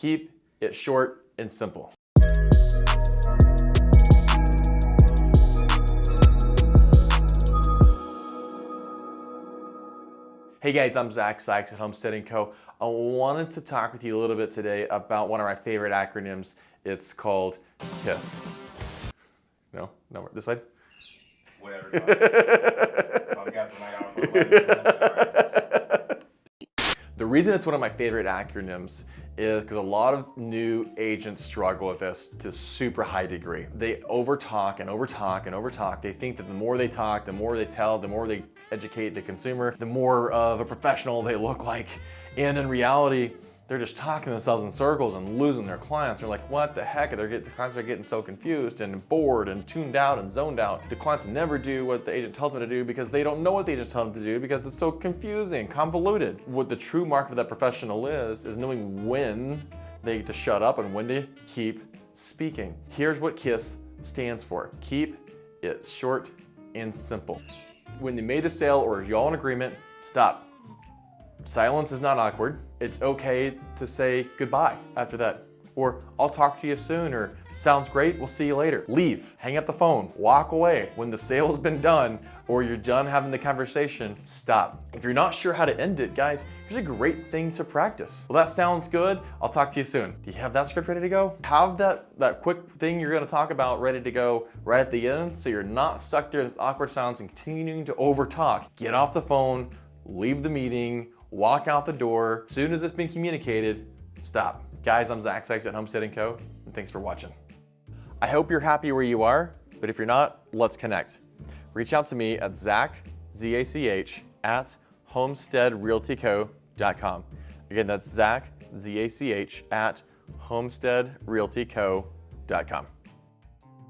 Keep it short and simple. Hey guys, I'm Zach Sykes at Homestead & Co. I wanted to talk with you a little bit today about one of my favorite acronyms. It's called K.I.S.S. No, this side? Whatever. I'm guessing I gotta put letters. The reason it's one of my favorite acronyms is because a lot of new agents struggle with this to a super high degree. They overtalk and overtalk and overtalk. They think that the more they talk, the more they tell, the more they educate the consumer, the more of a professional they look like. And in reality, they're just talking themselves in circles and losing their clients. They're like, what the heck? The clients are getting so confused and bored and tuned out and zoned out. The clients never do what the agent tells them to do because they don't know what the agent tells them to do because it's so confusing, convoluted. What the true mark of that professional is knowing when they get to shut up and when to keep speaking. Here's what K.I.S.S stands for. Keep it short and simple. When you made the sale or you're all in agreement, stop. Silence is not awkward. It's okay to say goodbye after that. Or I'll talk to you soon, or sounds great, we'll see you later. Leave, hang up the phone, walk away. When the sale has been done or you're done having the conversation, stop. If you're not sure how to end it, guys, here's a great thing to practice. Well, that sounds good, I'll talk to you soon. Do you have that script ready to go? Have that quick thing you're gonna talk about ready to go right at the end so you're not stuck there in this awkward silence and continuing to overtalk. Get off the phone, leave the meeting, walk out the door. As soon as it's been communicated, stop. Guys, I'm Zach Sykes at Homestead & Co. and thanks for watching. I hope you're happy where you are, but if you're not, let's connect. Reach out to me at Zach, Z-A-C-H, at homesteadrealtyco.com. Again, that's Zach, Z-A-C-H, at homesteadrealtyco.com.